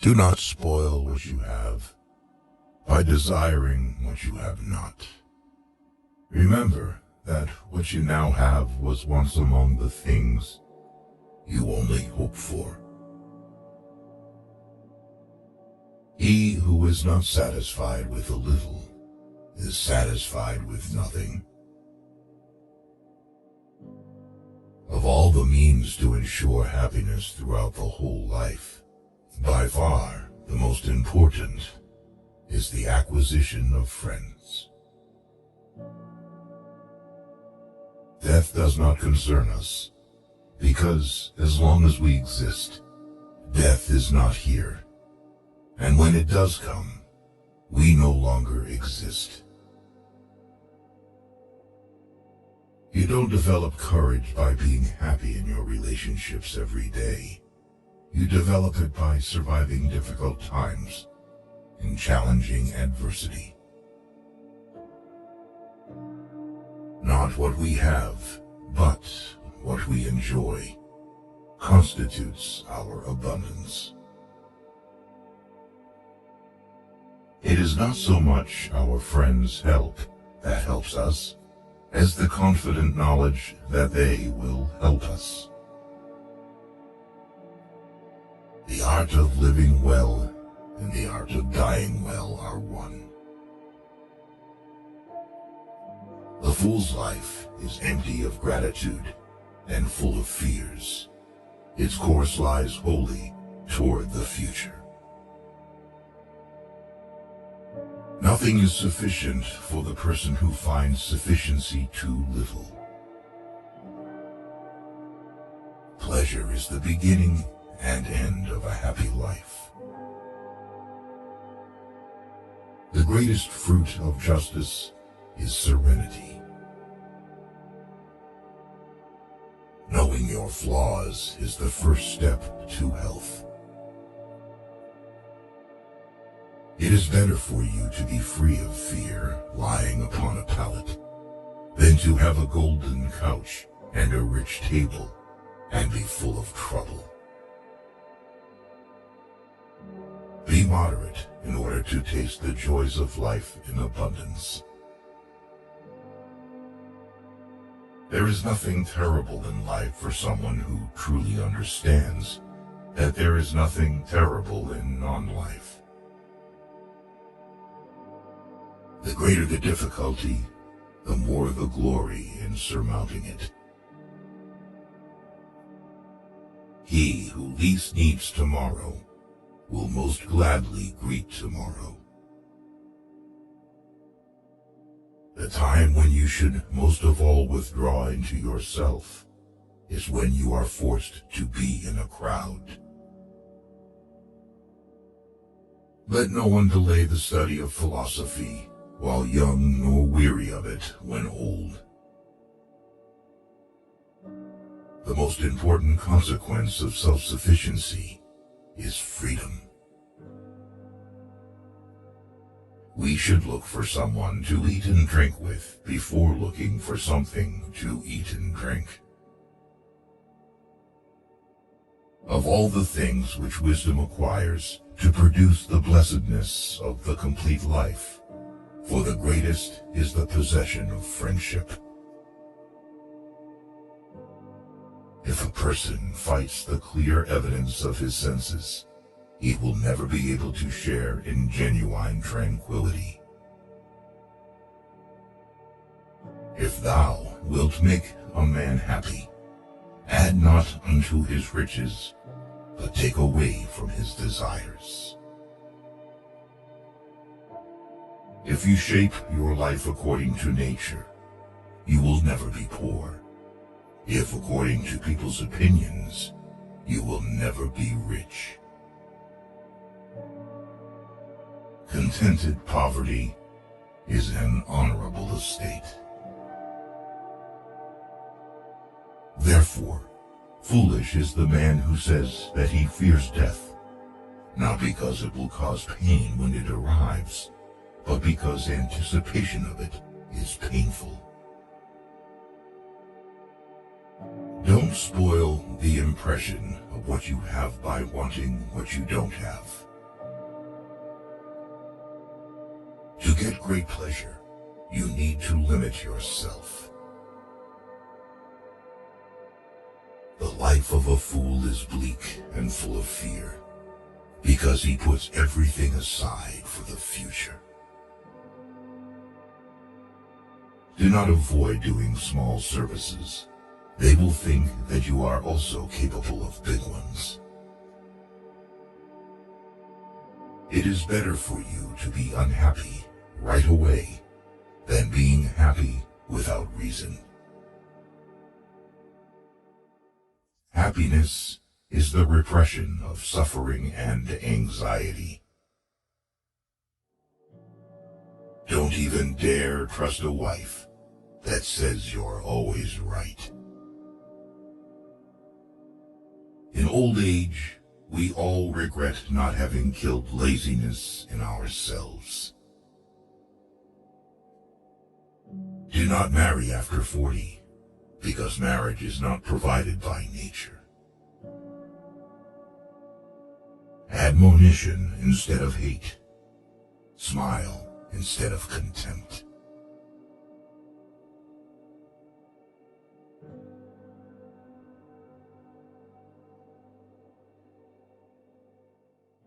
Do not spoil what you have by desiring what you have not. Remember that what you now have was once among the things you only hope for. He who is not satisfied with a little is satisfied with nothing. Of all the means to ensure happiness throughout the whole life, by far the most important is the acquisition of friends. Death does not concern us, because as long as we exist, death is not here. And when it does come, we no longer exist. You don't develop courage by being happy in your relationships every day. You develop it by surviving difficult times and challenging adversity. Not what we have, but what we enjoy, constitutes our abundance. It is not so much our friends' help that helps us, as the confident knowledge that they will help us. The art of living well and the art of dying well are one. The fool's life is empty of gratitude and full of fears. Its course lies wholly toward the future. Nothing is sufficient for the person who finds sufficiency too little. Pleasure is the beginning and end of a happy life. The greatest fruit of justice is serenity. Knowing your flaws is the first step to health. It is better for you to be free of fear lying upon a pallet than to have a golden couch and a rich table and be full of trouble. Be moderate in order to taste the joys of life in abundance. There is nothing terrible in life for someone who truly understands that there is nothing terrible in non-life. The greater the difficulty, the more the glory in surmounting it. He who least needs tomorrow will most gladly greet tomorrow. The time when you should most of all withdraw into yourself is when you are forced to be in a crowd. Let no one delay the study of philosophy while young, nor weary of it when old. The most important consequence of self-sufficiency is freedom. We should look for someone to eat and drink with before looking for something to eat and drink. Of all the things which wisdom acquires to produce the blessedness of the complete life, for the greatest is the possession of friendship. If a person fights the clear evidence of his senses, he will never be able to share in genuine tranquility. If thou wilt make a man happy, add not unto his riches, but take away from his desires. If you shape your life according to nature, you will never be poor. If according to people's opinions, you will never be rich. Contented poverty is an honorable estate. Therefore, foolish is the man who says that he fears death, not because it will cause pain when it arrives, but because anticipation of it is painful. Don't spoil the impression of what you have by wanting what you don't have. get great pleasure, you need to limit yourself. The life of a fool is bleak and full of fear, because he puts everything aside for the future. Do not avoid doing small services. They will think that you are also capable of big ones. It is better for you to be unhappy right away than being happy without reason. Happiness is the repression of suffering and anxiety. Don't even dare trust a wife that says you're always right. In old age, we all regret not having killed laziness in ourselves. Do not marry after 40, because marriage is not provided by nature. Admonition instead of hate. Smile instead of contempt.